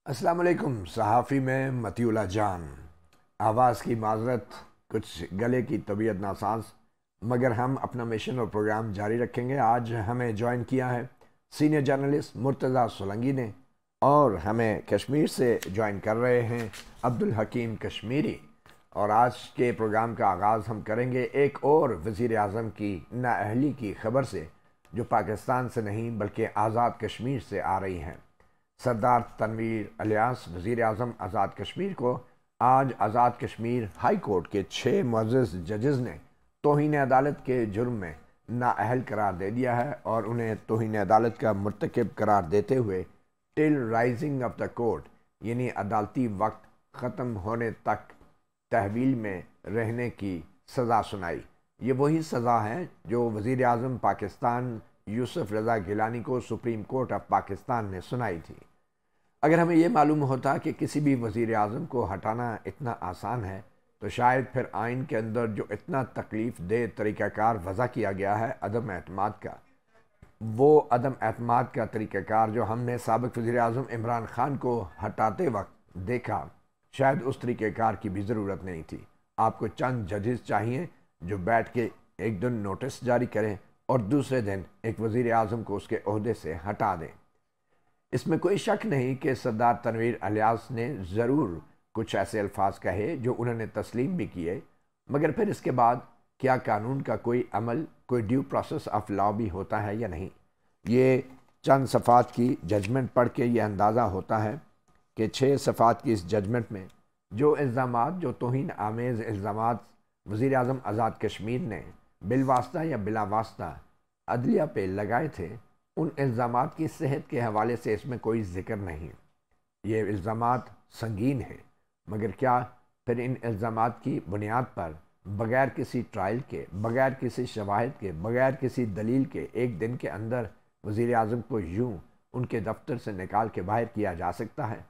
अस्सलाम वालेकुम। सहाफ़ी में मतीउल्लाह जान। आवाज़ की माजरत, कुछ गले की तबीयत नासाज, मगर हम अपना मिशन और प्रोग्राम जारी रखेंगे। आज हमें ज्वाइन किया है सीनियर जर्नलिस्ट मुर्तज़ा सोलंकी ने, और हमें कश्मीर से ज्वाइन कर रहे हैं अब्दुल हकीम कश्मीरी। और आज के प्रोग्राम का आगाज़ हम करेंगे एक और वज़ीर आज़म की नाअहली की खबर से, जो पाकिस्तान से नहीं बल्कि आज़ाद कश्मीर से आ रही हैं। सरदार तनवीर अलियास वज़ीर आज़म आज़ाद कश्मीर को आज आज़ाद कश्मीर हाई कोर्ट के 6 मुअज़्ज़ज़ जजेज़ ने तौहीन अदालत के जुर्म में नाअहल करार दे दिया है और उन्हें तौहीन अदालत का मुर्तकिब करार देते हुए till rising of the court यानी अदालती वक्त ख़त्म होने तक तहवील में रहने की सज़ा सुनाई। ये वही सज़ा है जो वज़ीर आज़म पाकिस्तान यूसुफ रज़ा गिलानी को सुप्रीम कोर्ट ऑफ पाकिस्तान ने सुनाई थी। अगर हमें यह मालूम होता कि किसी भी वज़ीर आज़म को हटाना इतना आसान है, तो शायद फिर आइन के अंदर जो इतना तकलीफ़ दे तरीक़ाकार वज़ा किया गया है अदम एतमाद का, वो अदम एतमाद का तरीक़ाकार जो हमने साबिक़ वज़ीर आज़म इमरान ख़ान को हटाते वक्त देखा, शायद उस तरीक़ेकार की भी ज़रूरत नहीं थी। आपको चंद जजेस चाहिए जो बैठ के एक दिन नोटिस जारी करें और दूसरे दिन एक वज़ीर आज़म को उसके ओहदे से हटा दें। इसमें कोई शक नहीं कि सरदार तनवीर अलियास ने ज़रूर कुछ ऐसे अल्फाज कहे जो उन्होंने तस्लीम भी किए, मगर फिर इसके बाद क्या कानून का कोई अमल, कोई ड्यू प्रोसेस ऑफ लॉ भी होता है या नहीं? ये चंद सफ़ात की जजमेंट पढ़ के ये अंदाज़ा होता है कि 6 सफ़ात की इस जजमेंट में जो इल्ज़ामात, जो तौहीन आमेज़ इल्ज़ामात वज़ीर आज़म आज़ाद कश्मीर ने बिलवास्ता या बिलावास्ता अदलिया पे लगाए थे, उन इल्ज़ामात की सेहत के हवाले से इसमें कोई ज़िक्र नहीं। ये इल्ज़ामात संगीन हैं, मगर क्या फिर इन इल्ज़ामात की बुनियाद पर बग़ैर किसी ट्रायल के, बग़ैर किसी शवाहिद के, बग़ैर किसी दलील के एक दिन के अंदर वज़ीर आज़म को यूँ उनके दफ्तर से निकाल के बाहर किया जा सकता है?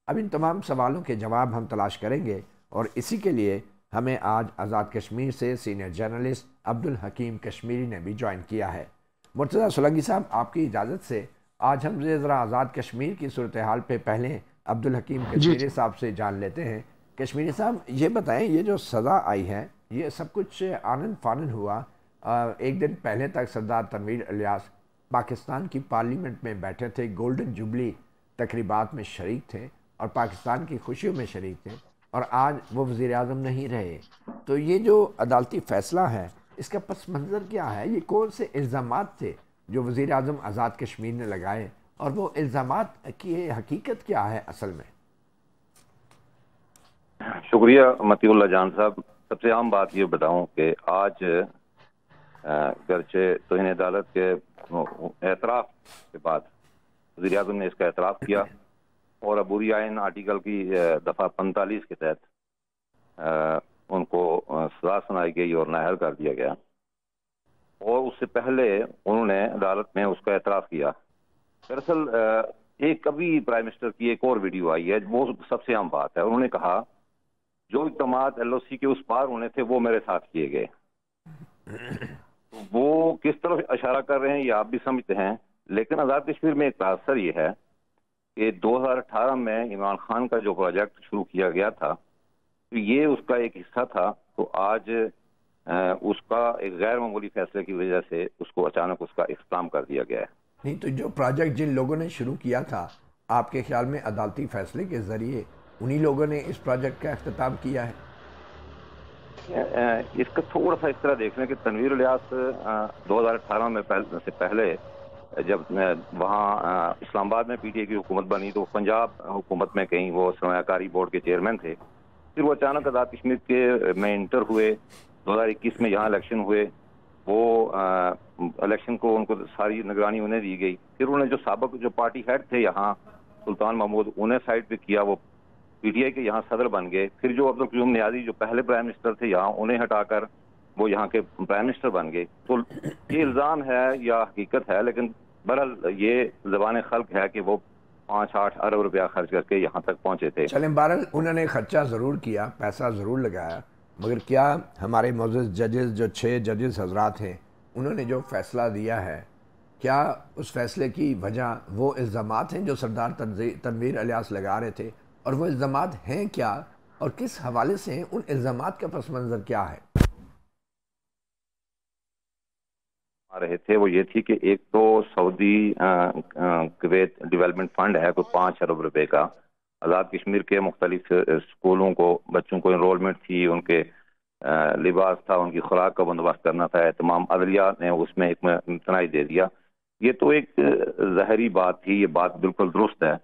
अब इन तमाम सवालों के जवाब हम तलाश करेंगे, और इसी के लिए हमें आज आज़ाद कश्मीर से सीनियर जर्नलिस्ट अब्दुल हकीम कश्मीरी ने भी ज्वाइन किया है। मुर्तज़ा सोलंकी साहब, आपकी इजाज़त से आज हम ज़रा आज़ाद कश्मीर की सूरत हाल पे पहले अब्दुल हकीम जी, कश्मीरी साहब से जान लेते हैं। कश्मीरी साहब, ये बताएं, ये जो सज़ा आई है, ये सब कुछ आनन फानन हुआ? एक दिन पहले तक सरदार तनवीर अलियास पाकिस्तान की पार्लियामेंट में बैठे थे, गोल्डन जुबली तकरीबात में शरीक थे और पाकिस्तान की खुशियों में शरीक थे, और आज वो वज़ीर आज़म नहीं रहे। तो ये जो अदालती फ़ैसला है, इसका पस मंज़र क्या है? ये कौन से इल्ज़ामात थे जो वज़ीर आज़म आज़ाद कश्मीर ने लगाए, और वो इल्ज़ामात की हकीकत क्या है असल में? शुक्रिया मतीउल्लाह जान साहब। सबसे आम बात ये बताऊं कि आज गर्चे तौहीन अदालत के एतराफ़ के बाद वज़ीर आज़म ने इसका एतराफ़ किया और अबूरी आइन आर्टिकल की दफ़ा 45 के तहत उनको सज़ा सुनाई गई और नाअहल कर दिया गया। और उससे पहले उन्होंने अदालत में उसका एतराफ़ किया। दरअसल एक कभी प्राइम मिनिस्टर की एक और वीडियो आई है, वो सबसे आम बात है। उन्होंने कहा जो इक़दामात LOC के उस पार होने थे वो मेरे साथ किए गए। वो किस तरफ इशारा कर रहे हैं ये आप भी समझते हैं, लेकिन आज़ाद कश्मीर में एक तासर ये है कि 2018 में इमरान खान का जो प्रोजेक्ट शुरू किया गया था, तो ये उसका एक हिस्सा था। तो आज उसका एक गैर मामूली फैसले की वजह से उसको अचानक उसका इख्तिताम कर दिया गया है। नहीं, तो जो प्रोजेक्ट जिन लोगों ने शुरू किया था, आपके ख्याल में अदालती फ़ैसले के ज़रिए उन्हीं लोगों ने इस प्रोजेक्ट का अख्तिताम किया है? इसका थोड़ा सा इस तरह देख लें कि तनवीर इलियास 2018 में से पहले जब वहाँ इस्लामाबाद में PTI की हुकूमत बनी, तो पंजाब हुकूमत में कहीं वो सरमायाकारी बोर्ड के चेयरमैन थे। फिर वो अचानक आज़ाद कश्मीर के में इंटर हुए। 2021 में यहाँ इलेक्शन हुए, वो इलेक्शन को उनको सारी निगरानी उन्हें दी गई। फिर उन्हें जो साबिक जो पार्टी हेड थे यहाँ, सुल्तान महमूद, उन्हें साइड पे किया, वो PTI के यहाँ सदर बन गए। फिर जो अब्दुल कयूम नियाज़ी जो पहले प्राइम मिनिस्टर थे यहाँ, उन्हें हटाकर वो यहाँ के प्राइम मिनिस्टर बन गए। तो ये इल्ज़ाम है या हकीकत है, लेकिन बहरहाल ये ज़बान खल्क है कि वो 5-8 अरब रुपया खर्च करके यहाँ तक पहुँचे थे। चलें, बहरहाल उन्होंने खर्चा ज़रूर किया, पैसा ज़रूर लगाया, मगर क्या हमारे मुअज़्ज़ज़ जजेस, जो 6 जजेस हजरात हैं, उन्होंने जो फ़ैसला दिया है, क्या उस फैसले की वजह वो इल्ज़ामात हैं जो सरदार तनवीर इलियास लगा रहे थे, और वो इल्ज़ामात हैं क्या और किस हवाले से हैं, उन इल्ज़ामात का पस मंज़र क्या है? आ रहे थे वो ये थी कि एक तो सऊदी कुवैत डेवलपमेंट फंड है, कोई 5 अरब रुपए का। आज़ाद कश्मीर के मुख्तलिफ स्कूलों को, बच्चों को इनरोलमेंट थी, उनके लिबास था, उनकी खुराक का बंदोबस्त करना था, तमाम अदलिया ने उसमें एक इम्तनाई दे दिया। ये तो एक ज़ाहरी बात थी, ये बात बिल्कुल दुरुस्त है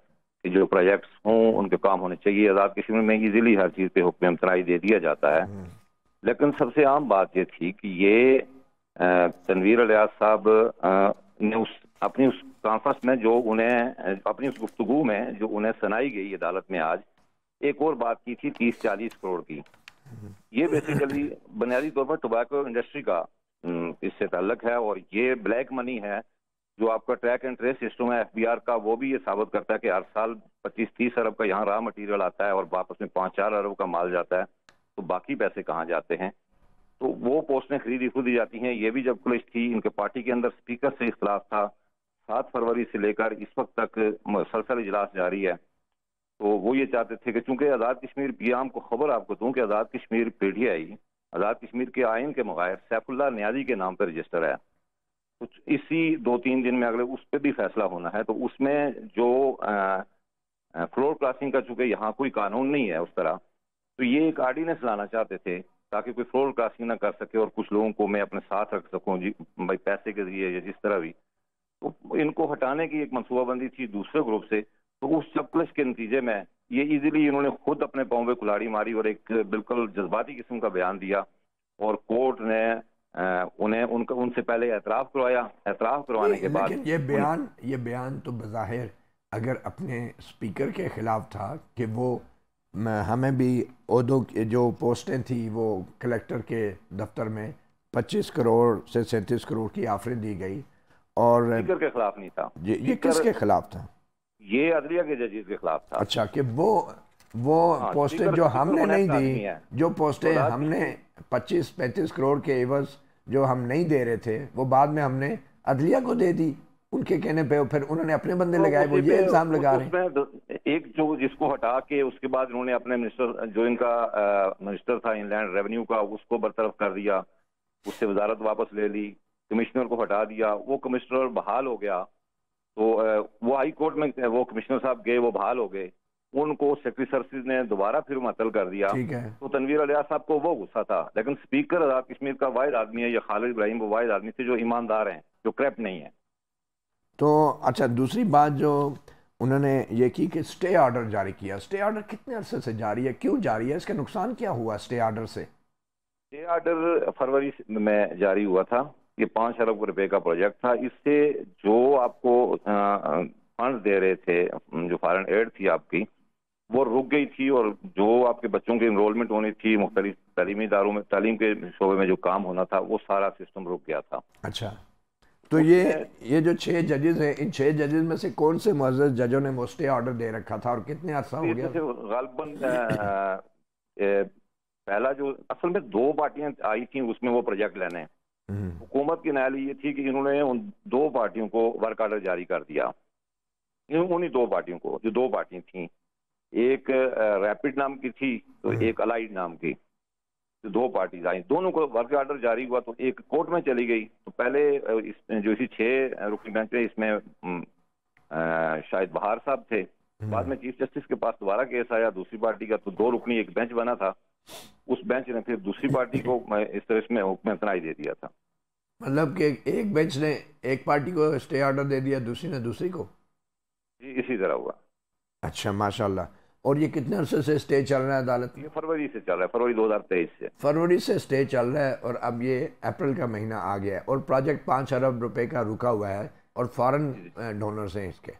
कि जो प्रोजेक्ट्स हों उनके काम होने चाहिए। आज़ाद कश्मीर में इजीली हर चीज़ पे हुक्म इम्तनाई दे दिया जाता है। लेकिन सबसे आम बात ये थी कि ये तनवीर इलियास साहब ने अपनी उस कॉन्फ्रेंस में जो उन्हें अपनी उस गुफ्तगू में जो उन्हें सुनाई गई अदालत में आज, एक और बात की थी 30-40 करोड़ की। ये बेसिकली बुनियादी तौर पर टोबैको इंडस्ट्री का इससे ताल्लुक है, और ये ब्लैक मनी है जो आपका ट्रैक एंड ट्रेस सिस्टम है एफबीआर का, वो भी ये साबित करता है कि हर साल 25-30 अरब का यहाँ रॉ मटेरियल आता है और वापस में 5-4 अरब का माल जाता है। तो बाकी पैसे कहाँ जाते हैं? तो वो पोस्टें खरीदी खुद दी जाती हैं। ये भी जब क्लिश थी, इनके पार्टी के अंदर स्पीकर से इख्तलाफ था, 7 फरवरी से लेकर इस वक्त तक मुसलसल इजलास जारी है। तो वो ये चाहते थे कि चूंकि आज़ाद कश्मीर पीएम को खबर आपको दूं कि आज़ाद कश्मीर पीटीआई आज़ाद कश्मीर के आइन के मुग़ायर सैफुल्लाह नियाज़ी के नाम पर रजिस्टर है। कुछ इसी 2-3 दिन में अगले उस पर भी फैसला होना है। तो उसमें जो फ्लोर क्रॉसिंग का चूंकि यहाँ कोई कानून नहीं है उस तरह, तो ये एक आर्डिनेंस लाना चाहते थे ताकि कोई फ्लोर क्रॉसिंग ना कर सके और कुछ लोगों को मैं अपने साथ रख सकूं जी, भाई पैसे के जरिए या जिस तरह भी। तो इनको हटाने की एक मनसूबाबंदी थी दूसरे ग्रुप से। तो उस चक्कलिश के नतीजे में ये इजीली इन्होंने खुद अपने पाँव में कुल्हाड़ी मारी और एक बिल्कुल जज्बाती किस्म का बयान दिया, और कोर्ट ने उन्हें उनसे पहले एतराफ़ करवाया। एतराफ़ करवाने के बाद लेकिन ये बयान तो बज़ाहिर अगर अपने स्पीकर के खिलाफ था कि वो हमें भी ओहदों की जो पोस्टें थी वो कलेक्टर के दफ्तर में 25 करोड़ से 37 करोड़ की ऑफरें दी गई, और स्पीकर के खिलाफ नहीं था। ये किसके खिलाफ था? ये अदलिया के जजेस के खिलाफ था। अच्छा, कि वो हाँ, पोस्टें जो हमने नहीं दी, जो पोस्टें तो हमने 25-35 करोड़ के एवज जो हम नहीं दे रहे थे, वो बाद में हमने अदलिया को दे दी उनके कहने पे, फिर उन्होंने अपने बंदे तो लगाए, वो ये इल्जाम लगा रहे हैं। एक जो जिसको हटा के उसके बाद उन्होंने अपने मिनिस्टर, जो इनका मिनिस्टर था इनलैंड रेवेन्यू का, उसको बरतरफ कर दिया, उससे वजारत वापस ले ली, कमिश्नर को हटा दिया, वो कमिश्नर बहाल हो गया। तो वो हाई कोर्ट में वो कमिश्नर साहब गए, वो बहाल हो गए, उनको सेक्रेटरी सर्विस ने दोबारा फिर मुअत्तल कर दिया। ठीक है। तो तनवीर इलियास साहब को वो गुस्सा था, लेकिन स्पीकर आज़ाद कश्मीर का वाहिद आदमी है, या खालिद इब्राहिम वो वाहिद आदमी थे जो ईमानदार हैं, जो क्रैप नहीं है। तो अच्छा, दूसरी बात जो उन्होंने ये की कि स्टे ऑर्डर जारी किया। स्टे ऑर्डर कितने अरसे से जारी है, क्यों जारी है, इसका नुकसान क्या हुआ स्टे ऑर्डर से? स्टे ऑर्डर फरवरी में जारी हुआ था। ये 5 अरब रुपए का प्रोजेक्ट था। इससे जो आपको फंड दे रहे थे, जो फॉरेन एड थी आपकी, वो रुक गई थी, और जो आपके बच्चों की इनरोलमेंट होनी थी, मुख्तलिफ तालीमी इदारों में तालीम के शोबे में जो काम होना था, वो सारा सिस्टम रुक गया था। अच्छा, तो ये जो 6 जजेस हैं, इन 6 जजेस में से कौन से मुअज़्ज़ज़ जजों ने वो स्टे ऑर्डर दे रखा था और कितने अरसा हो गया? गालबन पहला जो असल में 2 पार्टियां आई थी उसमें वो प्रोजेक्ट लेने, हुकूमत की नाली ये थी कि इन्होंने उन 2 पार्टियों को वर्क ऑर्डर जारी कर दिया। उन्हीं 2 पार्टियों को, जो 2 पार्टियां थी, एक रैपिड नाम की थी तो एक अलाइड नाम की, जो 2 पार्टीज आई, दोनों को वर्क ऑर्डर जारी हुआ तो एक कोर्ट में चली गई। तो पहले जो इसी 6 रुकनी बेंच है, इसमें शायद बहार साहब थे, बाद में चीफ जस्टिस के पास दोबारा केस आया दूसरी पार्टी का, तो 2 रुकनी एक बेंच बना था, उस बेंच ने फिर दूसरी पार्टी को इस तरह इसमें हुक्म सुनाई दे दिया था। मतलब कि एक बेंच ने एक पार्टी को स्टे ऑर्डर दे दिया, दूसरी ने दूसरी को? जी, इसी तरह हुआ। अच्छा, माशाल्लाह। और ये कितने अरसे से स्टे चल रहा है अदालत? ये फरवरी से चल रहा है, फरवरी 2023 से। फरवरी से स्टे चल रहा है, और अब ये अप्रैल का महीना आ गया है, और प्रोजेक्ट 5 अरब रुपए का रुका हुआ है, और फॉरेन डोनर्स हैं इसके।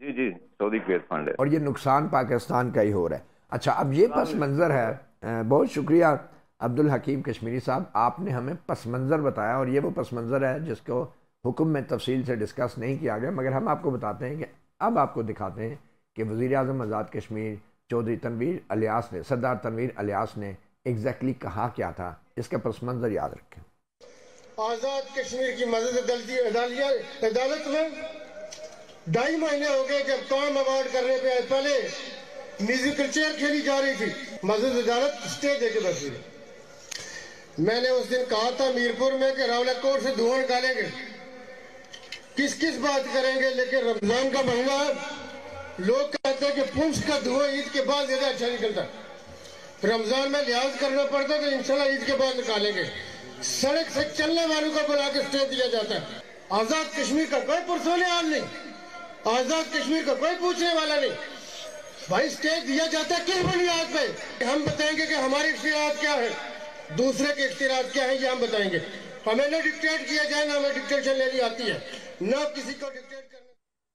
जी जी, सऊदी कुवैत फंड है, और ये नुकसान पाकिस्तान का ही हो रहा है। अच्छा, अब ये पस मंज़र है। बहुत शुक्रिया अब्दुल हकीम कश्मीरी साहब, आपने हमें पस मंज़र बताया, और ये वो पस मंज़र है जिसको हुक्म में तफसील से डिस्कस नहीं किया गया, मगर हम आपको बताते हैं कि अब आपको दिखाते हैं कि वज़ीर आज़म आज़ाद कश्मीर चौधरी तनवीर इलियास ने, सरदार तनवीर इलियास ने एग्जैक्टली कहा क्या था। इसका पस मंज़र याद रखें। आज़ाद कश्मीर की मदद अदालत में 2.5 महीने हो गए जब काम अवार्ड करने पे पहले म्यूजिकल चेयर खेली जा रही थी, मदद अदालत स्टे दे के बैठी। मैंने उस दिन कहा था मीरपुर में कि रावला कोर्ट से धुआं निकालेंगे, किस किस बात करेंगे, लेकिन रमजान का महीना लोग कहते हैं कि पुंछ का धुआं ईद के बाद ज्यादा अच्छा निकलता है। रमजान में लिहाज करना पड़ता तो इंशाल्लाह ईद के बाद निकालेंगे। सड़क से चलने वालों को बुला के स्टे दिया जाता है। आजाद कश्मीर का कोई पुरसोने हाल नहीं, आजाद कश्मीर का कोई पूछने वाला नहीं। भाई स्टे दिया जाता है किस बुनियाद पे? हम बताएंगे कि हमारी इख्तियार क्या है, दूसरे के इख्तियार क्या है, ये हम बताएंगे। हमें ना डिक्टेट किया जाए, ना हमें डिक्टेशन लेनी आती है, ना किसी को डिक्टेट करना।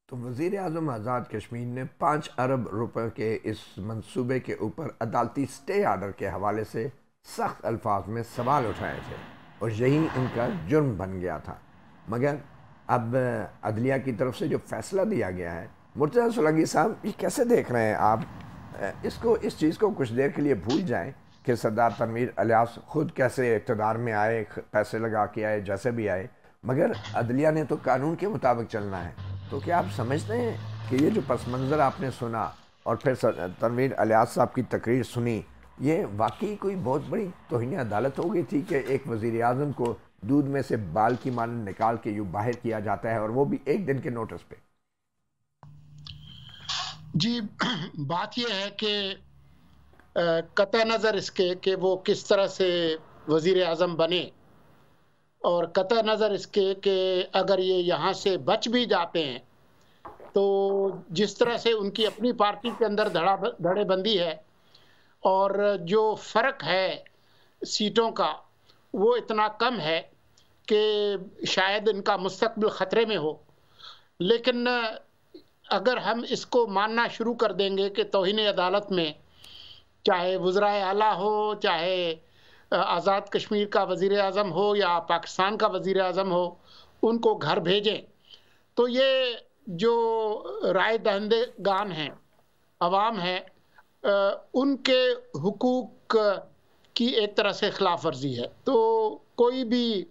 तो वज़ीर आज़म आज़ाद कश्मीर ने 5 अरब रुपए के इस मंसूबे के ऊपर अदालती स्टे आर्डर के हवाले से सख्त अल्फाज में सवाल उठाए थे और यही इनका जुर्म बन गया था। मगर अब अदलिया की तरफ से जो फैसला दिया गया है, मुर्तज़ा सुलगी साहब ये कैसे देख रहे हैं आप इसको? इस चीज़ को कुछ देर के लिए भूल जाएं कि सरदार तनवीर इलियास ख़ुद कैसे इक़्तिदार में आए, पैसे लगा के आए, जैसे भी आए, मगर अदलिया ने तो कानून के मुताबिक चलना है। तो क्या आप समझते हैं कि ये जो पस मंज़र आपने सुना और फिर तनवीर इलियास साहब की तकरीर सुनी, ये वाकई कोई बहुत बड़ी तौहीन अदालत हो गई थी कि एक वज़ीर आज़म को दूध में से बाल की मानन निकाल के यूँ बाहर किया जाता है और वो भी एक दिन के नोटिस पे? जी, बात यह है कि कतई नज़र इसके कि वो किस तरह से वज़ीर आज़म बने और कतई नज़र इसके कि अगर ये यहाँ से बच भी जाते हैं तो जिस तरह से उनकी अपनी पार्टी के अंदर धड़ेबंदी है और जो फ़र्क है सीटों का वो इतना कम है कि शायद इनका मुस्तकबिल ख़तरे में हो। लेकिन अगर हम इसको मानना शुरू कर देंगे कि तौहीन अदालत में चाहे वज़राए आला हो, चाहे आज़ाद कश्मीर का वज़ीर आज़म हो या पाकिस्तान का वज़ीर आज़म हो, उनको घर भेजें, तो ये जो राय दहिंदेगान हैं, अवाम है, उनके हुकूक की एक तरह से खिलाफ वर्जी है। तो कोई भी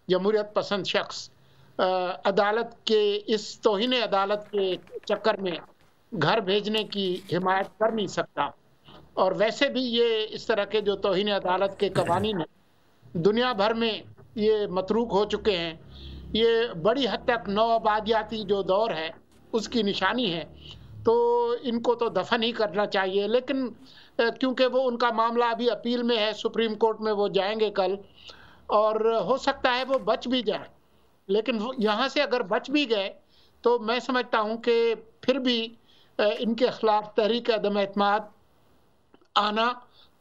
जमहूरियत पसंद शख्स अदालत के इस तौहीन अदालत के चक्कर में घर भेजने की हिमायत कर नहीं सकता। और वैसे भी ये इस तरह के जो तौहीन अदालत के कवानीन हैं दुनिया भर में ये मतरूक हो चुके हैं। ये बड़ी हद तक नौआबादियाती जो दौर है उसकी निशानी है। तो इनको तो दफन ही करना चाहिए। लेकिन क्योंकि वो उनका मामला अभी अपील में है, सुप्रीम कोर्ट में वो जाएंगे कल, और हो सकता है वो बच भी जाए। लेकिन यहाँ से अगर बच भी गए तो मैं समझता हूँ कि फिर भी इनके खिलाफ तहरीक अदम एतमाद आना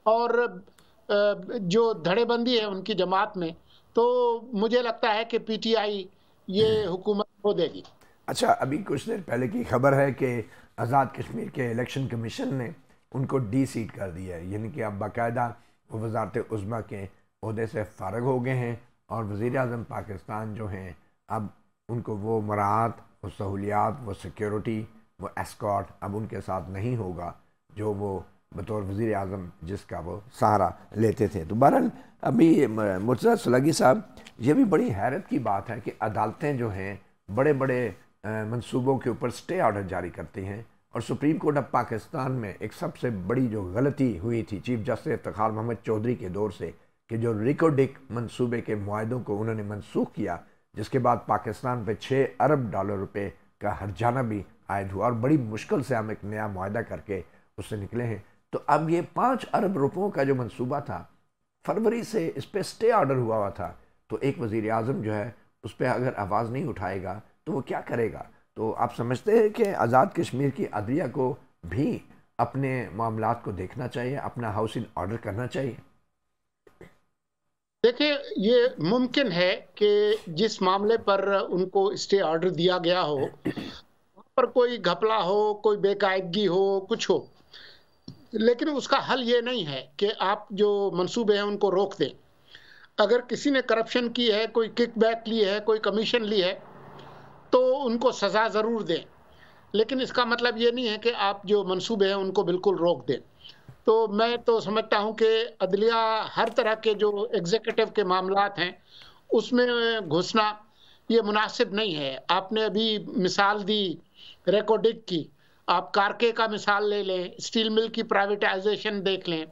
और जो धड़ेबंदी है उनकी जमात में, तो मुझे लगता है कि पीटीआई ये हुकूमत खो देगी। अच्छा, अभी कुछ देर पहले की खबर है कि आज़ाद कश्मीर के इलेक्शन कमीशन ने उनको डी सीट कर दिया है, यानी कि अब बाकायदा वो वज़ारत उज़्मा के ओहदे से फ़ारग हो गए हैं और वज़ीर आज़म पाकिस्तान जो हैं अब उनको वो मराहत, वो सहूलियात, वो सिक्योरिटी, वो एस्कॉर्ट अब उनके साथ नहीं होगा जो वो बतौर वज़ीर आज़म जिसका वो सहारा लेते थे। तो बहरहाल अभी मुर्तज़ा सुलगी साहब, ये भी बड़ी हैरत की बात है कि अदालतें जो हैं बड़े बड़े मंसूबों के ऊपर स्टे ऑर्डर जारी करती हैं और सुप्रीम कोर्ट ऑफ पाकिस्तान में एक सबसे बड़ी जो गलती हुई थी चीफ जस्टिस इफ्तिखार मोहम्मद चौधरी के दौर से कि जो रिकोडिक मंसूबे के मुआहदों को उन्होंने मनसूख किया, जिसके बाद पाकिस्तान पे 6 अरब डॉलर रुपए का हर्जाना भी आयद हुआ और बड़ी मुश्किल से हम एक नया मुआहदा करके उससे निकले हैं। तो अब ये 5 अरब रुपयों का जो मंसूबा था, फरवरी से इस पर स्टे ऑर्डर हुआ था, तो एक वज़ीर आज़म जो है उस पर अगर आवाज़ नहीं उठाएगा तो वो क्या करेगा? तो आप समझते हैं कि आज़ाद कश्मीर की अदलिया को भी अपने मामलात को देखना चाहिए, अपना हाउसिंग ऑर्डर करना चाहिए? देखिए, ये मुमकिन है कि जिस मामले पर उनको स्टे ऑर्डर दिया गया हो वहाँ पर कोई घपला हो, कोई बेकायदगी हो, कुछ हो, लेकिन उसका हल ये नहीं है कि आप जो मंसूबे हैं उनको रोक दें। अगर किसी ने करप्शन की है, कोई किकबैक ली है, कोई कमीशन ली है, तो उनको सज़ा ज़रूर दें, लेकिन इसका मतलब ये नहीं है कि आप जो मंसूबे हैं उनको बिल्कुल रोक दें। तो मैं तो समझता हूँ कि अदलिया हर तरह के जो एग्जीक्यूटिव के मामलात हैं उसमें घुसना ये मुनासिब नहीं है। आपने अभी मिसाल दी रेकोडिक की, आप कारके का मिसाल ले लें, स्टील मिल की प्राइवेटाइजेशन देख लें।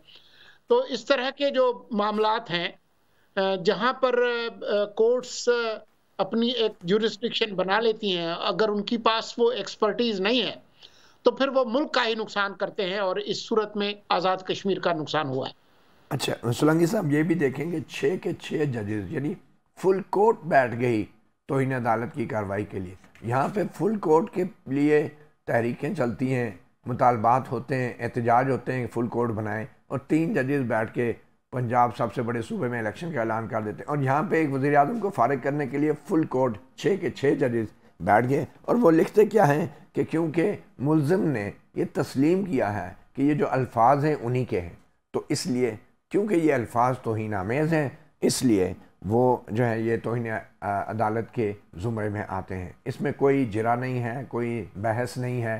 तो इस तरह के जो मामलात हैं जहां पर कोर्ट्स अपनी एक जुरिस्डिक्शन बना लेती हैं, अगर उनकी पास वो एक्सपर्टीज नहीं है तो फिर वो मुल्क का ही नुकसान करते हैं, और इस सूरत में आज़ाद कश्मीर का नुकसान हुआ है। अच्छा सोलंकी साहब, ये भी देखेंगे 6 के 6 जजेस यानी फुल कोर्ट बैठ गई तौहीन अदालत की कार्रवाई के लिए। यहाँ पे फुल कोर्ट के लिए तहरीकें चलती हैं, मुतालबात होते हैं, एहतजाज होते हैं, फुल कोर्ट बनाएं, और 3 जजेस बैठ के पंजाब सबसे बड़े सूबे में इलेक्शन का ऐलान कर देते हैं। और यहाँ पे एक वज़ीर आज़म को फारिग करने के लिए फुल कोर्ट 6 के 6 जजेस बैठ गए, और वो लिखते क्या हैं कि क्योंकि मुल्ज़िम ने ये तस्लीम किया है कि ये जो अल्फाज हैं उन्हीं के हैं, तो इसलिए क्योंकि ये अल्फाज तौहीन आमेज़ हैं इसलिए वो जो है ये तौहीन अदालत के ज़ुमरे में आते हैं। इसमें कोई जिरा नहीं है, कोई बहस नहीं है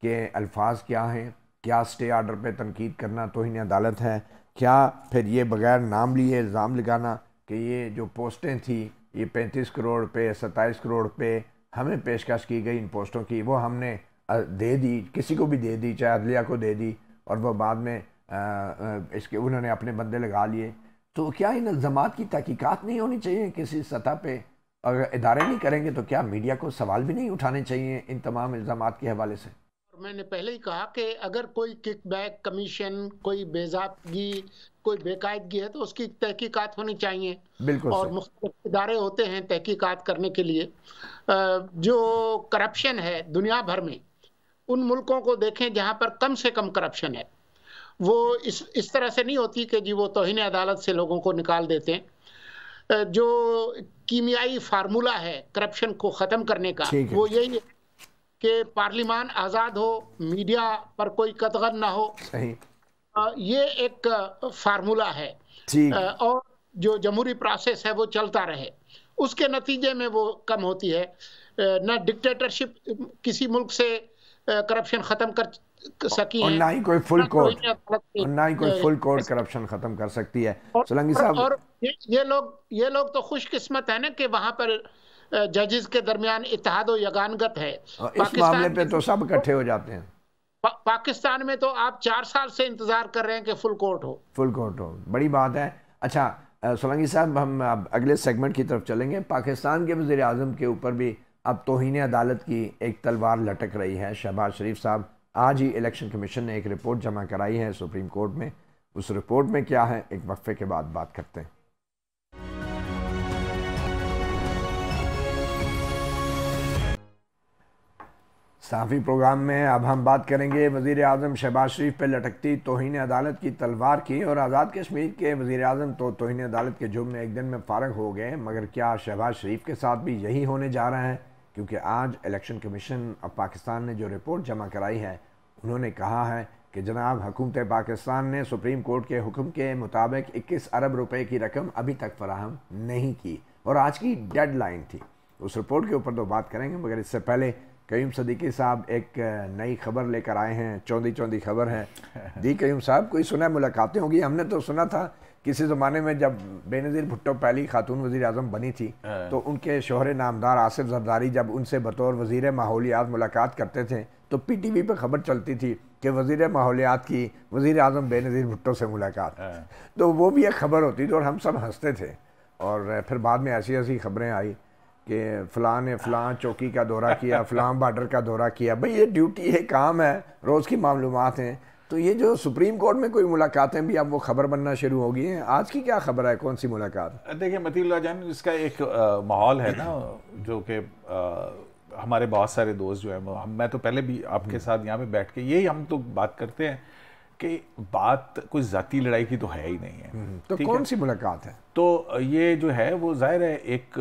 कि अल्फाज क्या हैं, क्या स्टे आर्डर पे तनकीद करना तौहीन अदालत है, क्या फिर ये बग़ैर नाम लिए इल्ज़ाम लगाना कि ये जो पोस्टें थी ये 35 करोड़ पे 27 करोड़ पे हमें पेशकश की गई इन पोस्टों की, वो हमने दे दी, किसी को भी दे दी, चाहे अदलिया को दे दी, और वो बाद में इसके उन्होंने अपने बंदे लगा लिए। तो क्या इन इल्ज़ामात की तहकीकात नहीं होनी चाहिए किसी सतह पे? अगर इदारे नहीं करेंगे तो क्या मीडिया को सवाल भी नहीं उठाने चाहिए इन तमाम इल्ज़ामात के हवाले से? मैंने पहले ही कहा कि अगर कोई किकबैक, कमीशन, कोई बेज़ाब्तगी, कोई बेकायदगी है तो उसकी तहकीकात होनी चाहिए। बिल्कुल। और मुख्तलिफ इदारे होते हैं तहकीकात करने के लिए। जो करप्शन है दुनिया भर में, उन मुल्कों को देखें जहां पर कम से कम करप्शन है, वो इस तरह से नहीं होती कि जी वो तौहीन अदालत से लोगों को निकाल देते हैं। जो कीमियाई फार्मूला है करप्शन को ख़त्म करने का, वो यही है कि पार्लिमान आज़ाद हो, मीडिया पर कोई कतगन ना हो। सही। ये एक फार्मूला है। और जो जमहूरी प्रोसेस है वो चलता रहे, उसके नतीजे में वो कम होती है। न डिक्टेटरशिप किसी मुल्क से करप्शन ख़त्म कर सकी है, और ना ही कोई फुल कोर्ट, और ना ही कोई फुल कोर्ट करप्शन ख़त्म कर सकती है। सोलंकी साहब, और ये लोग तो खुशकिस्मत है ना कि वहाँ पर जजेस के दरमियान इत्तेहाद और यगानगत है। इस मामले पे तो सब इकट्ठे हो जाते हैं। पाकिस्तान में तो आप 4 साल से इंतजार कर रहे हैं कि फुल कोर्ट हो। फुल कोर्ट हो, बड़ी बात है। अच्छा सोलंकी साहब, हम अब अगले सेगमेंट की तरफ चलेंगे। पाकिस्तान के वज़ीर आज़म के ऊपर भी अब तौहीन अदालत की एक तलवार लटक रही है। शहबाज शरीफ साहब, आज ही इलेक्शन कमीशन ने एक रिपोर्ट जमा कराई है सुप्रीम कोर्ट में। उस रिपोर्ट में क्या है, एक वक्फे के बाद बात करते हैं। साफ़ी प्रोग्राम में अब हम बात करेंगे वज़ीर आज़म शहबाज शरीफ पर लटकती तौहीन अदालत की तलवार की। और आज़ाद कश्मीर के वज़ीर आज़म तो तौहीन अदालत के जुर्म में एक दिन में फ़ारग हो गए, मगर क्या शहबाज शरीफ के साथ भी यही होने जा रहा है? क्योंकि आज इलेक्शन कमीशन ऑफ पाकिस्तान ने जो रिपोर्ट जमा कराई है, उन्होंने कहा है कि जनाब हुकूमत पाकिस्तान ने सुप्रीम कोर्ट के हुक्म के मुताबिक 21 अरब रुपए की रकम अभी तक फराहम नहीं की, और आज की डेडलाइन थी। उस रिपोर्ट के ऊपर तो बात करेंगे, मगर इससे पहले कयूम सदीकी साहब एक नई खबर लेकर आए हैं। चौंधी खबर है। दी कयूम साहब, कोई सुना मुलाकातें होगी? हमने तो सुना था किसी ज़माने में जब बेनज़ीर भुट्टो पहली खातून वज़ीर आज़म बनी थी तो उनके शोहर नामदार आसिफ जरदारी जब उनसे बतौर वज़ीर माहौलियात मुलाकात करते थे तो PTV पे खबर चलती थी कि वज़ीर माहौलियात की वज़ीर आज़म बेनज़ीर भुट्टो से मुलाकात। तो वो भी एक खबर होती थी और हम सब हंसते थे। और फिर बाद में ऐसी ऐसी खबरें आई कि फ़लाँ ने फ़लाँ चौकी का दौरा किया, फ़लाँ बॉर्डर का दौरा किया। भाई ये ड्यूटी है, काम है, रोज़ की मालूमात हैं। तो ये जो सुप्रीम कोर्ट में कोई मुलाकातें भी अब वो खबर बनना शुरू हो गई हैं। आज की क्या खबर है, कौन सी मुलाकात? देखिए मतीउल्लाह जान, इसका एक माहौल है ना, जो कि हमारे बहुत सारे दोस्त जो हैं, मैं तो पहले भी आपके साथ यहाँ पे बैठ के यही हम तो बात करते हैं कि बात कोई ज़ाती लड़ाई की तो है ही नहीं है। तो कौन सी मुलाकात है? तो ये जो है वो ज़ाहिर है एक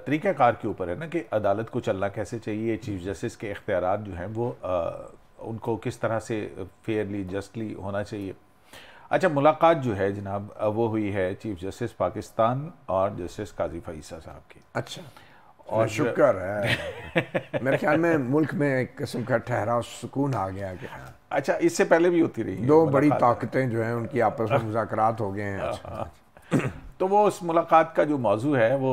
तरीक़ाकार के ऊपर है ना कि अदालत को चलना कैसे चाहिए, चीफ जस्टिस के इख्तियारात जो हैं वो उनको किस तरह से फेयरली जस्टली होना चाहिए। अच्छा, मुलाकात जो है जनाब वो हुई है चीफ जस्टिस पाकिस्तान और जस्टिस काजी फईसा साहब की। अच्छा, और शुक्र है मेरे ख्याल में मुल्क में एक किस्म का ठहराव सुकून आ गया। अच्छा, इससे पहले भी होती रही दो बड़ी ताकतें जो हैं उनकी आपस में मुज़ाकरात हो गए हैं। तो वो उस मुलाकात का जो मौजू है वो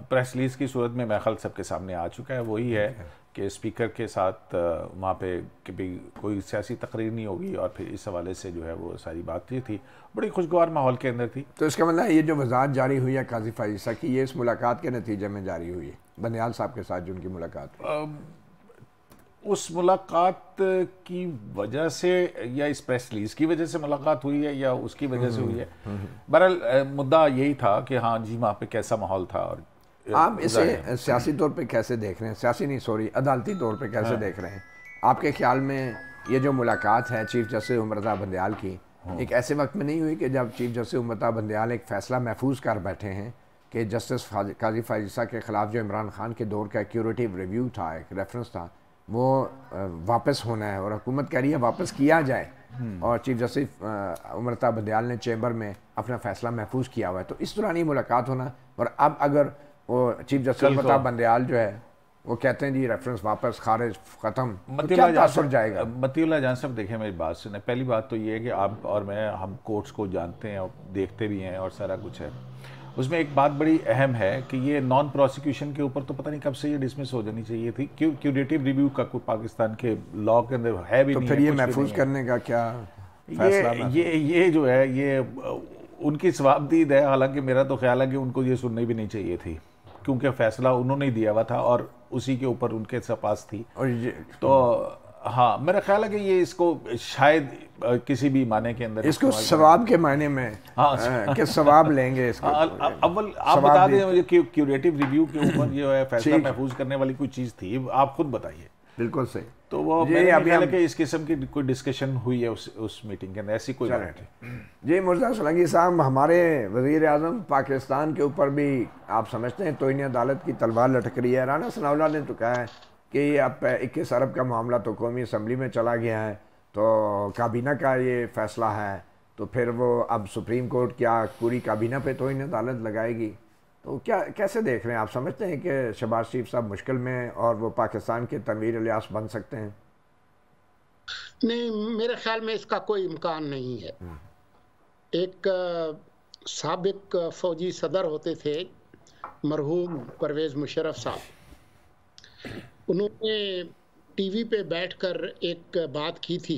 प्रेस रिलीज़ की सूरत में मेरे ख्याल सबके सामने आ चुका है। वही है कि स्पीकर के साथ वहाँ पे कभी कोई सियासी तकरीर नहीं होगी और फिर इस हवाले से जो है वो सारी बातचीत थी, बड़ी खुशगवार माहौल के अंदर थी। तो इसका मतलब ये जो वजाहत जारी हुई है काजी फाइसा की, ये इस मुलाकात के नतीजे में जारी हुई है, बंदियाल साहब के साथ जो उनकी मुलाकात हुई? उस मुलाकात की वजह से या इस प्रेस रिलीज़ की वजह से मुलाकात हुई है या उसकी वजह से हुई है, बहरहाल मुद्दा यही था कि हाँ जी वहाँ पे कैसा माहौल था। और आप इसे सियासी तौर पे कैसे देख रहे हैं, सियासी नहीं सॉरी अदालती तौर पे कैसे देख रहे हैं? आपके ख्याल में ये जो मुलाकात है चीफ जस्टिस उमर रज़ा बंदियाल की, एक ऐसे वक्त में नहीं हुई कि जब चीफ जस्टिस उमर रज़ा बंदियाल एक फ़ैसला महफूज कर बैठे हैं कि जस्टिस काजी फाइसा के ख़िलाफ़ जो इमरान खान के दौर का क्यूरेटिव रिव्यू था, एक रेफरेंस था, वो वापस होना है और हुकूमत कह रही है वापस किया जाए, और चीफ जस्टिस उमर रज़ा बंदियाल ने चैम्बर में अपना फ़ैसला महफूज किया हुआ है। तो इस दौरान ये मुलाकात होना, और अब अगर वो चीफ जस्टिस उमर रज़ा बंदियाल जो है वो कहते हैं जी रेफरेंस वापस, खारिज, ख़त्म, तो क्या तासुर जाएगा? मतीउल्लाह जान साहब देखें, मेरी बात सुने। पहली बात तो ये है कि आप और मैं, हम कोर्ट्स को जानते हैं और देखते भी हैं और सारा कुछ है। उसमें एक बात बड़ी अहम है कि ये नॉन प्रोसिक्यूशन के ऊपर तो पता नहीं कब से ये डिसमिस हो जानी चाहिए थी। क्यूरेटिव रिव्यू का कोई पाकिस्तान के लॉ के अंदर है भी नहीं। तो फिर ये महफूज करने का क्या फैसला? ये जो है ये उनकी सवाबदीद है। हालांकि मेरा तो ख्याल है कि उनको ये सुननी भी नहीं चाहिए थी, क्योंकि फैसला उन्होंने ही दिया हुआ था और उसी के ऊपर उनके पास थी। और ये तो हाँ, मेरा ख्याल है कि ये इसको शायद किसी भी माने के अंदर इसको सवाब के मायने में कि सवाब लेंगे इसको। अव्वल आप बता दें मुझे कि क्यूरेटिव रिव्यू के ऊपर जो है फैसला महफूज करने वाली कोई चीज़ थी, आप खुद बताइए। बिल्कुल सही। तो वो मेरे ख्याल है कि इस किस्म की कोई डिस्कशन हुई है उस मीटिंग के अंदर, ऐसी कोई बात नहीं। जी मुर्तज़ा सोलंकी साहब, हमारे वज़ीर आज़म पाकिस्तान के ऊपर भी आप समझते हैं तोहिन अदालत की तलवार लटक रही है? राना सनाउल्लाह ने तो कहा है कि अब 21 अरब का मामला तो कौमी असम्बली में चला गया है, तो काबीना का ये फ़ैसला है, तो फिर वो अब सुप्रीम कोर्ट क्या पूरी काबीना पे तोहिन अदालत लगाएगी? तो क्या कैसे देख रहे हैं आप? समझते हैं कि शहबाज शरीफ साहब मुश्किल में और वो पाकिस्तान के तनवीर इलियास बन सकते हैं? नहीं, मेरे ख्याल में इसका कोई इम्कान नहीं है। एक साबिक फौजी सदर होते थे मरहूम परवेज़ मुशर्रफ साहब, उन्होंने टीवी पे बैठकर एक बात की थी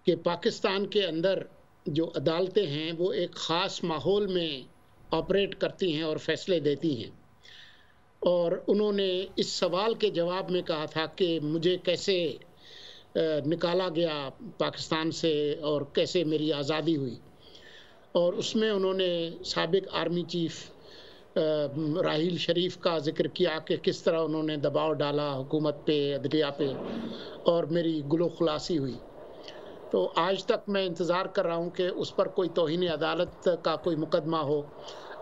कि पाकिस्तान के अंदर जो अदालतें हैं वो एक ख़ास माहौल में ऑपरेट करती हैं और फैसले देती हैं। और उन्होंने इस सवाल के जवाब में कहा था कि मुझे कैसे निकाला गया पाकिस्तान से और कैसे मेरी आज़ादी हुई, और उसमें उन्होंने साबिक आर्मी चीफ राहील शरीफ का जिक्र किया कि किस तरह उन्होंने दबाव डाला हुकूमत पे, अदलिया पे, और मेरी गुलो खुलासी हुई। तो आज तक मैं इंतज़ार कर रहा हूँ कि उस पर कोई तौहीन अदालत का कोई मुकदमा हो।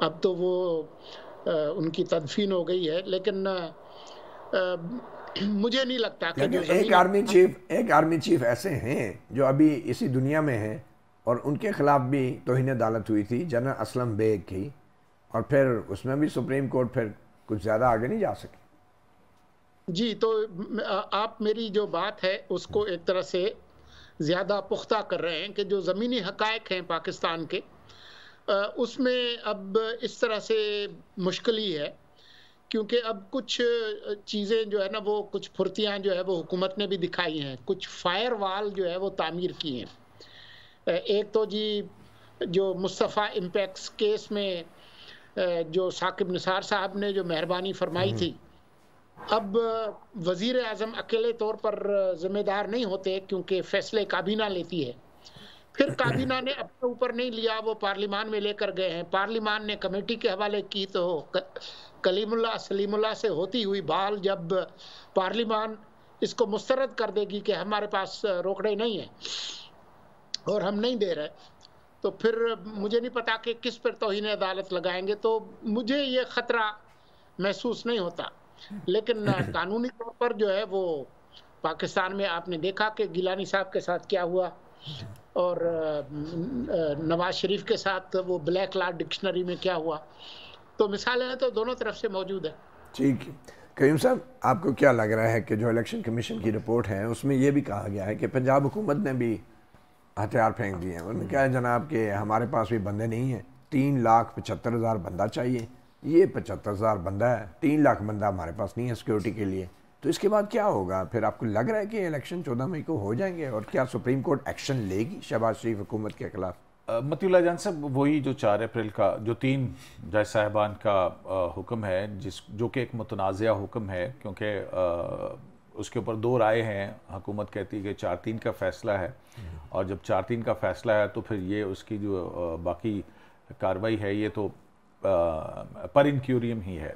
अब तो वो उनकी तदफीन हो गई है, लेकिन मुझे नहीं लगता कि एक आर्मी चीफ ऐसे हैं जो अभी इसी दुनिया में हैं और उनके खिलाफ भी तौहीन अदालत हुई थी, जनरल असलम बेग की, और फिर उसमें भी सुप्रीम कोर्ट फिर कुछ ज़्यादा आगे नहीं जा सके। जी, तो आप मेरी जो बात है उसको एक तरह से ज़्यादा पुख्ता कर रहे हैं कि जो ज़मीनी हक़ाइक़ हैं पाकिस्तान के, उसमें अब इस तरह से मुश्किल ही है, क्योंकि अब कुछ चीज़ें जो है ना, वो कुछ फुर्तियाँ जो है वो हुकूमत ने भी दिखाई हैं, कुछ फायर वाल जो है वो तामीर की हैं। एक तो जी जो मुस्तफ़ा इम्पैक्ट्स केस में जो साकिब निसार साहब ने जो मेहरबानी फरमाई थी, अब वज़ीर आज़म अकेले तौर पर ज़िम्मेदार नहीं होते, क्योंकि फ़ैसले काबीना लेती है। फिर काबीना ने अपने ऊपर नहीं लिया, वो पार्लिमान में लेकर गए हैं, पार्लिमान ने कमेटी के हवाले की, तो कलीमुल्लाह सलीमुल्लाह से होती हुई बाल जब पार्लिमान इसको मुस्तरद कर देगी कि हमारे पास रोकड़े नहीं है और हम नहीं दे रहे, तो फिर मुझे नहीं पता कि किस पर तौहीन अदालत लगाएंगे। तो मुझे ये ख़तरा महसूस नहीं होता, लेकिन कानूनी तौर पर जो है वो पाकिस्तान में आपने देखा कि गिलानी साहब के साथ क्या हुआ, और नवाज शरीफ के साथ वो ब्लैक लॉ डिक्शनरी में क्या हुआ। तो मिसालें तो दोनों तरफ से मौजूद है। ठीक है करीम साहब, आपको क्या लग रहा है कि जो इलेक्शन कमीशन की रिपोर्ट है उसमें ये भी कहा गया है कि पंजाब हुकूमत ने भी हथियार फेंक दिए हैं? उन्होंने कहा है जनाब कि हमारे पास भी बंदे नहीं हैं, 3,75,000 बंदा चाहिए। ये 75,000 बंदा है, 3 लाख बंदा हमारे पास नहीं है सिक्योरिटी के लिए। तो इसके बाद क्या होगा? फिर आपको लग रहा है कि इलेक्शन 14 मई को हो जाएंगे? और क्या सुप्रीम कोर्ट एक्शन लेगी शहबाज शरीफ हुकूमत के खिलाफ? मतीउल्लाह जान साहब, वही जो 4 अप्रैल का जो 3 जज साहिबान का हुक्म है, जो कि एक मुतनाज़िया हुक्म है, क्योंकि उसके ऊपर 2 राय हैं। हुकूमत कहती है कि 4-3 का फ़ैसला है, और जब 4-3 का फ़ैसला है तो फिर ये उसकी जो बाकी कार्रवाई है ये तो पर इंक्यूरियम ही है।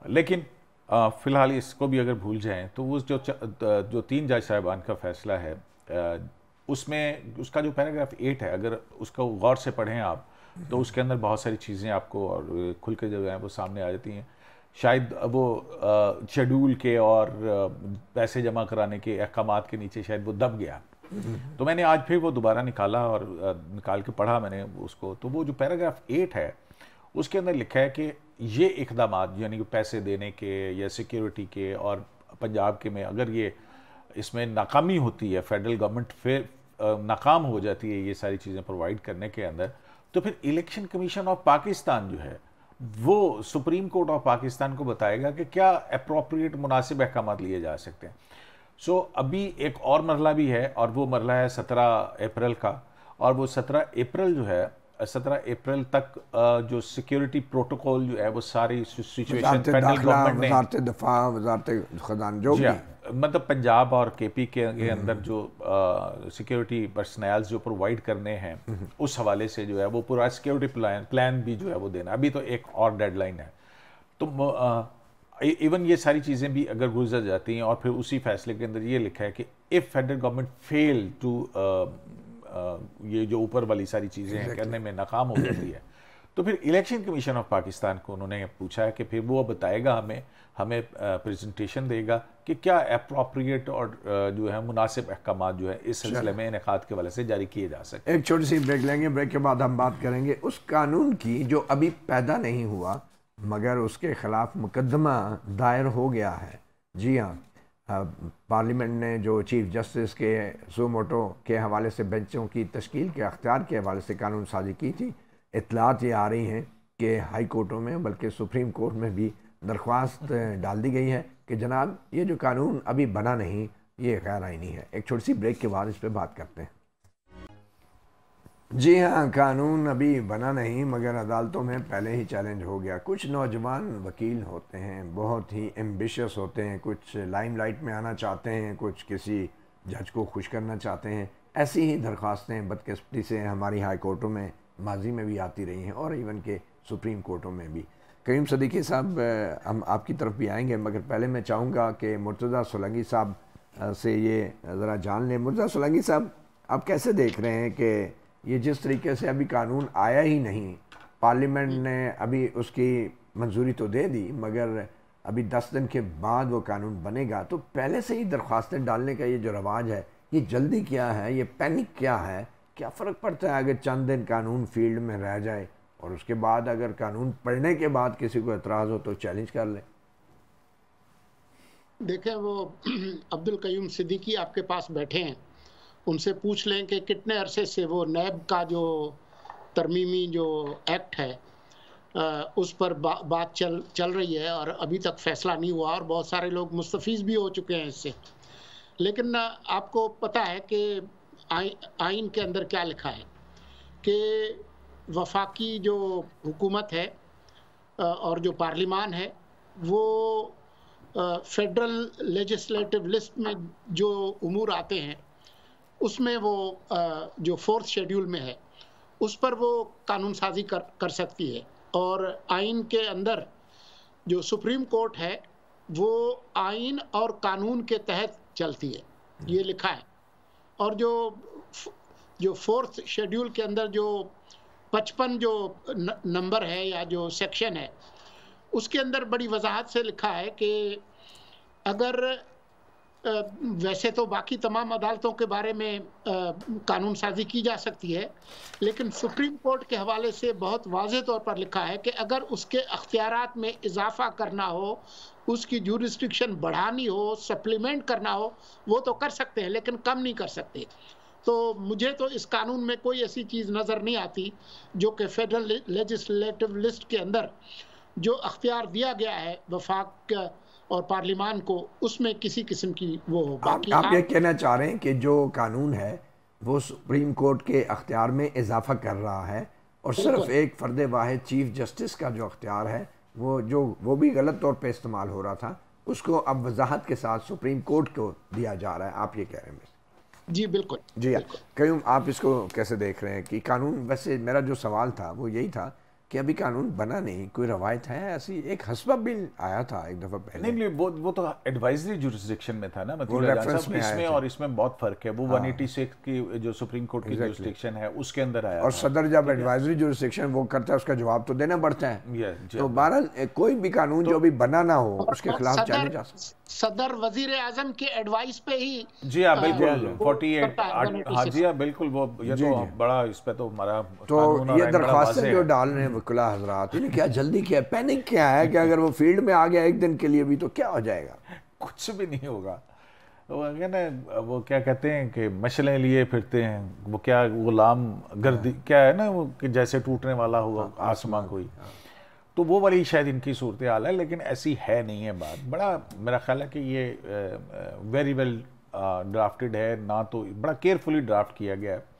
लेकिन फ़िलहाल इसको भी अगर भूल जाएं तो वो जो 3 जज साहिबान का फ़ैसला है, उसमें उसका जो पैराग्राफ 8 है, अगर उसको गौर से पढ़ें आप तो उसके अंदर बहुत सारी चीज़ें आपको और खुल के जो है वो सामने आ जाती हैं। शायद वो शेड्यूल के और पैसे जमा कराने के अहकामात के नीचे शायद वो दब गया। तो मैंने आज फिर वो दोबारा निकाला और निकाल के पढ़ा मैंने उसको। तो वो जो पैराग्राफ 8 है उसके अंदर लिखा है कि ये इक़दामात यानी कि पैसे देने के या सिक्योरिटी के और पंजाब के में अगर ये इसमें नाकामी होती है, फेडरल गवर्नमेंट फिर नाकाम हो जाती है ये सारी चीज़ें प्रोवाइड करने के अंदर, तो फिर इलेक्शन कमीशन ऑफ पाकिस्तान जो है वो सुप्रीम कोर्ट ऑफ पाकिस्तान को बताएगा कि क्या अप्रोप्रिएट मुनासिब अहकाम लिए जा सकते हैं। सो अभी एक और मरला भी है, और वो मरला है 17 अप्रैल का। और वो 17 अप्रैल जो है 17 अप्रैल तक जो सिक्योरिटी प्रोटोकॉल जो है वो सारी सिचुएशन फेडरल गवर्नमेंट ने, वज़ारत दफ़ा, वज़ारत ख़ज़ाना जो भी मतलब पंजाब और केपी के अंदर जो सिक्योरिटी पर्सनल जो प्रोवाइड करने हैं उस हवाले से जो है वो पूरा सिक्योरिटी प्लान भी जो है वो देना। अभी तो एक और डेडलाइन है। तो इवन ये सारी चीज़ें भी अगर गुजर जाती हैं, और फिर उसी फैसले के अंदर ये लिखा है कि if federal government fail to ये जो ऊपर वाली सारी चीज़ें करने में नाकाम हो जाती है, तो फिर इलेक्शन कमीशन ऑफ पाकिस्तान को उन्होंने पूछा है कि फिर वो बताएगा हमें प्रेजेंटेशन देगा कि क्या अप्रोप्रिएट और जो है मुनासिब अहकाम जो है इस सिलसिले में इनेकाद के वाले से जारी किए जा सकते हैं। एक छोटी सी ब्रेक लेंगे, ब्रेक के बाद हम बात करेंगे उस कानून की जो अभी पैदा नहीं हुआ मगर उसके खिलाफ मुकदमा दायर हो गया है। जी हाँ, पार्लियामेंट ने जो चीफ जस्टिस के सो मोटो के हवाले से बेंचों की तश्कील के अख्तियार के हवाले से कानून साजी की थी। इत्तलात ये आ रही हैं कि हाई कोर्टों में बल्कि सुप्रीम कोर्ट में भी दरख्वास्त डाल दी गई है कि जनाब ये जो कानून अभी बना नहीं, ये गैर आईनी है। एक छोटी सी ब्रेक के बाद इस पर बात करते हैं। जी हाँ, कानून अभी बना नहीं मगर अदालतों में पहले ही चैलेंज हो गया। कुछ नौजवान वकील होते हैं, बहुत ही एम्बिशियस होते हैं, कुछ लाइमलाइट में आना चाहते हैं, कुछ किसी जज को खुश करना चाहते हैं। ऐसी ही दरख्वास्तें बदकिस्मती से हमारी हाई कोर्टों में माजी में भी आती रही हैं और इवन के सुप्रीम कोर्टों में भी। करीम सदीकी साहब, हम आपकी तरफ भी आएंगे मगर पहले मैं चाहूँगा कि मुर्तज़ा सोलंकी साहब से ये ज़रा जान लें। मुर्तज़ा सोलंकी साहब, आप कैसे देख रहे हैं कि ये जिस तरीके से अभी कानून आया ही नहीं, पार्लियामेंट ने अभी उसकी मंजूरी तो दे दी मगर अभी 10 दिन के बाद वो कानून बनेगा, तो पहले से ही दरख्वास्तें डालने का ये जो रवाज है, ये जल्दी क्या है, ये पैनिक क्या है? क्या फ़र्क पड़ता है अगर चंद दिन कानून फील्ड में रह जाए और उसके बाद अगर कानून पढ़ने के बाद किसी को एतराज़ हो तो चैलेंज कर ले? देखें, वो अब्दुल कयूम सिद्दीकी आपके पास बैठे हैं, उनसे पूछ लें कि कितने अरसे से वो नैब का जो तरमीमी जो एक्ट है उस पर बात चल रही है और अभी तक फैसला नहीं हुआ और बहुत सारे लोग मुस्तफ़ीज़ भी हो चुके हैं इससे। लेकिन आपको पता है कि आइन के अंदर क्या लिखा है कि वफाकी जो हुकूमत है और जो पार्लिमान है वो फेडरल लेजिस्लेटिव लिस्ट में जो उमूर आते हैं उसमें वो जो 4th शेड्यूल में है उस पर वो कानून साजी कर सकती है। और आइन के अंदर जो सुप्रीम कोर्ट है वो आइन और कानून के तहत चलती है, ये लिखा है। और जो 4th शेड्यूल के अंदर जो 55 जो नंबर है या जो सेक्शन है उसके अंदर बड़ी वजाहत से लिखा है कि अगर वैसे तो बाकी तमाम अदालतों के बारे में कानून साजी की जा सकती है, लेकिन सुप्रीम कोर्ट के हवाले से बहुत वाज़ेह तौर पर लिखा है कि अगर उसके अख्तियारात में इजाफा करना हो, उसकी जूरिस्डिक्शन बढ़ानी हो, सप्लीमेंट करना हो, वो तो कर सकते हैं लेकिन कम नहीं कर सकते। तो मुझे तो इस कानून में कोई ऐसी चीज़ नज़र नहीं आती जो कि फेडरल लेजिस्लेटिव लिस्ट के अंदर जो अख्तियार दिया गया है वफाक और पार्लिमान को, उसमें किसी किस्म की वो हो। बाकी आप ये कहना चाह रहे हैं कि जो कानून है वो सुप्रीम कोर्ट के अख्तियार में इजाफा कर रहा है और सिर्फ एक फ़र्द वाहिद चीफ जस्टिस का जो अख्तियार है वो भी गलत तौर पे इस्तेमाल हो रहा था, उसको अब वजाहत के साथ सुप्रीम कोर्ट को दिया जा रहा है, आप ये कह रहे हैं? जी बिल्कुल जी। क्यों आप इसको कैसे देख रहे हैं कि कानून, वैसे मेरा जो सवाल था वो यही था कि अभी कानून बना नहीं, कोई रवायत है ऐसी? एक हस्बा बिल आया था एक दफ़ा पहले। नहीं, वो तो एडवाइजरी जुरिस्डिक्शन में था ना, मतलब इसमें और इसमें बहुत फर्क है। वो 186 की जो सुप्रीम कोर्ट की जुरिस्डिक्शन है उसके अंदर आया, और सदर जब एडवाइजरी जुरिस्डिक्शन वो करता है उसका जवाब तो देना पड़ता है। तो बहरहाल कोई भी कानून जो अभी बना ना हो उसके खिलाफ चैलेंज जा सकता है। सदर वजीर आजम के एडवाइस पे ही। जी हाँ बिल्कुल 48 हाँ जी हाँ बिल्कुल, वो ये तो बड़ा इस पे तो हमारा तो ये दरख्वास्तें जो डाल रहे हैं वकीला हजरात, इन्हें क्या जल्दी क्या है, पैनिक क्या है कि अगर वो फील्ड में आ गया एक दिन के लिए भी तो क्या हो जाएगा? कुछ भी नहीं होगा। वो क्या कहते हैं कि मशलें लिए फिरते हैं, वो क्या गुलाम गर्दी क्या है ना, वो कि जैसे टूटने वाला हुआ आसमां कोई, तो वो वाली शायद इनकी सूरत हाल है, लेकिन ऐसी है नहीं है बात। बड़ा मेरा ख्याल है कि ये वेरी वेल ड्राफ्टेड है ना, तो बड़ा केयरफुली ड्राफ्ट किया गया है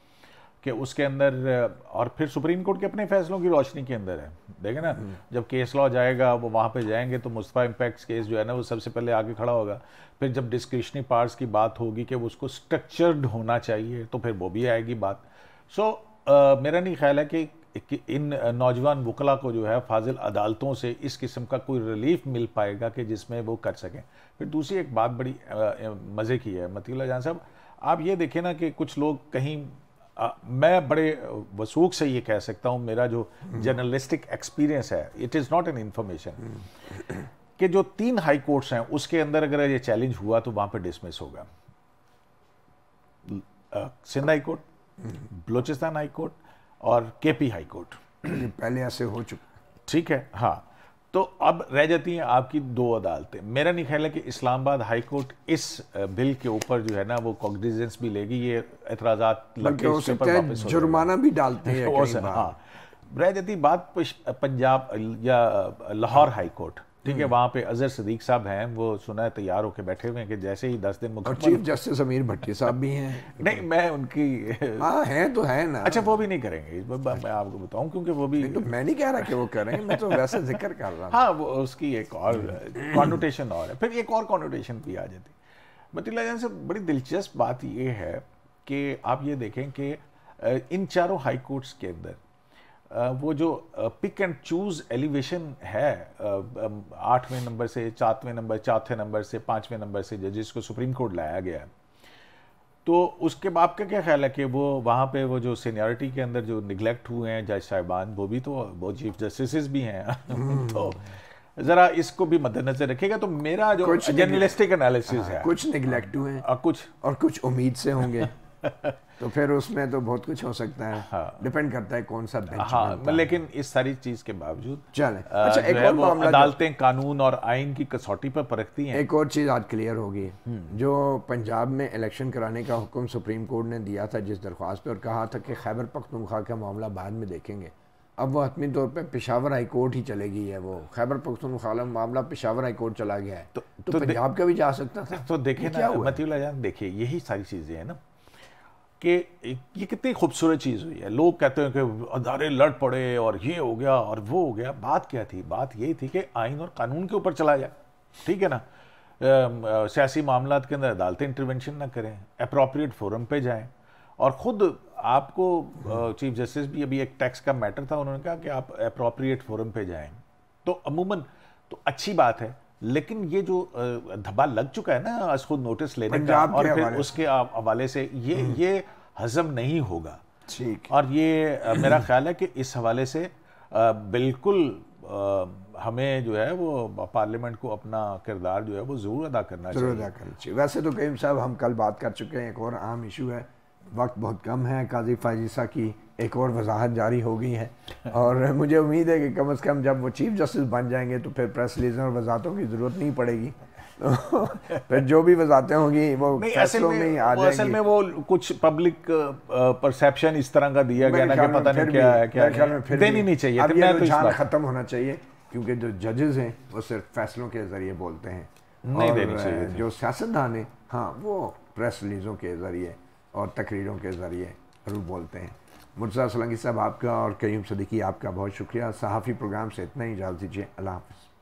कि उसके अंदर, और फिर सुप्रीम कोर्ट के अपने फैसलों की रोशनी के अंदर है। देखें ना, जब केस लॉ जाएगा वो वहाँ पे जाएंगे तो मुस्तफा इम्पैक्ट्स केस जो है ना वो सबसे पहले आगे खड़ा होगा। फिर जब डिस्क्रिशनरी पार्ट्स की बात होगी कि वो उसको स्ट्रक्चर्ड होना चाहिए तो फिर वो भी आएगी बात। सो मेरा नहीं ख्याल है कि इन नौजवान वकला को जो है फाजिल अदालतों से इस किस्म का कोई रिलीफ मिल पाएगा कि जिसमें वो कर सकें। फिर दूसरी एक बात बड़ी मज़े की है मतीउल्लाह जान साहब, आप ये देखें ना कि कुछ लोग कहीं मैं बड़े वसूख से ये कह सकता हूँ, मेरा जो जर्नलिस्टिक एक्सपीरियंस है, it is not an information, कि जो 3 हाई कोर्ट्स हैं उसके अंदर अगर ये चैलेंज हुआ तो वहाँ पर डिसमिस होगा। Sindh high court, Balochistan high court और केपी हाई कोर्ट, पहले ऐसे हो चुका, ठीक है। हाँ, तो अब रह जाती हैं आपकी 2 अदालतें। मेरा नहीं ख्याल है कि इस्लामाबाद हाई कोर्ट इस बिल के ऊपर जो है ना वो कॉग्निजेंस भी लेगी, ये एतराज़ात जुर्माना भी डालते हैं। हाँ, रह जाती बात पंजाब या लाहौर हाई कोर्ट, ठीक है, वहाँ पे अजहर सदीक साहब हैं, वो सुना है तैयार होके बैठे हुए हैं कि जैसे ही 10 दिन मुकम्मल। चीफ जस्टिस अमीर भट्टी साहब भी हैं। नहीं, मैं उनकी हैं तो है ना। अच्छा, वो भी नहीं करेंगे, मैं आपको बताऊं, क्योंकि वो भी तो मैं नहीं कह रहा कि वो करें, मैं तो वैसे जिक्र कर रहा हूँ। हाँ, वो उसकी एक और कॉन्नोटेशन और है, फिर एक और कॉन्नोटेशन भी आ जाती। मतीउल्लाह जान से बड़ी दिलचस्प बात ये है कि आप ये देखें कि इन चारों हाई कोर्ट्स के अंदर वो जो पिक एंड चूज एलिवेशन है 8वें नंबर से 7वें नंबर, 4थे नंबर से 5वें नंबर से जजेस को सुप्रीम कोर्ट लाया गया है, तो उसके बाप का क्या ख्याल है कि वो वहाँ पे वो जो सीनियरिटी के अंदर जो निगलेक्ट हुए हैं जज साहिबान, वो भी तो वो चीफ जस्टिस भी हैं तो ज़रा इसको भी मद्देनजर रखिएगा। तो मेरा जो जर्नलिस्टिक एनालिसिस है, कुछ निगलेक्ट हुए हैं कुछ उम्मीद से होंगे तो फिर उसमें तो बहुत कुछ हो सकता है। हाँ, डिपेंड करता है कौन सा बेंच। हाँ, लेकिन इस सारी चीज़ के बावजूद चले, अच्छा एक और मामला, अदालतें कानून और आइन की कसौटी पर परखती हैं। एक और चीज़ आज क्लियर होगी, जो पंजाब में इलेक्शन कराने का हुक्म सुप्रीम कोर्ट ने दिया था जिस दरख्वास्त पे, और कहा था कि खैबर पख्तूनख्वा का मामला बाद में देखेंगे, अब वो हतमी तौर पे पेशावर हाई कोर्ट ही चलेगी है। वो खैबर पख्तूनख्वा मामला पेशावर हाई कोर्ट चला गया है, तो पंजाब का भी जा सकता था। तो देखिए ना मतीउल्लाह जान, देखिए यही सारी चीज़ें हैं ना कि ये कितनी खूबसूरत चीज़ हुई है। लोग कहते हैं कि अदारे लड़ पड़े और ये हो गया और वो हो गया। बात क्या थी? बात यही थी कि आइन और कानून के ऊपर चला जाए, ठीक है ना। सियासी मामलात के अंदर अदालतें इंटरवेंशन ना करें, अप्रोप्रिएट फोरम पे जाएं, और ख़ुद आपको चीफ जस्टिस भी अभी एक टैक्स का मैटर था, उन्होंने कहा कि आप अप्रोप्रिएट फोरम पे जाएं, तो अमूमन तो अच्छी बात है। लेकिन ये जो धब्बा लग चुका है ना आज खुद नोटिस लेने का, और फिर उसके हवाले से ये हजम नहीं होगा, ठीक। और ये मेरा ख्याल है कि इस हवाले से बिल्कुल हमें जो है वो पार्लियामेंट को अपना किरदार जो है वो ज़रूर अदा करना चाहिए। वैसे तो करीम साहब हम कल बात कर चुके हैं, एक और आम इशू है, वक्त बहुत कम है, काजी फायजीसा की एक और वजाहत जारी हो गई है और मुझे उम्मीद है कि कम से कम जब वो चीफ जस्टिस बन जाएंगे तो फिर प्रेस रिलीज़ और वजाहतों की ज़रूरत नहीं पड़ेगी। फिर जो भी वजाहतें होंगी वो नहीं, फैसलों में ही आ जाएंगी। असल में वो कुछ पब्लिक परसेप्शन इस तरह का दिया गया ना कि पता नहीं क्या है क्या है, देनी नहीं चाहिए। अब तो ये मैं तो इस रुझान बात खत्म होना चाहिए, क्योंकि जो जजेस हैं वो सिर्फ फैसलों के जरिए बोलते हैं, नहीं और देनी चाहिए थी। जो सियासतदान हैं हाँ वो प्रेस रिलीज़ों के ज़रिए और तकरीरों के ज़रिए ज़रूर बोलते हैं। मुर्तज़ा सोलंकी साहब आपका और करीम सदीकी आपका बहुत शुक्रिया। सहाफ़ी प्रोग्राम से इतना ही इजाज़त दीजिए। अल्लाह हाफ़िज़।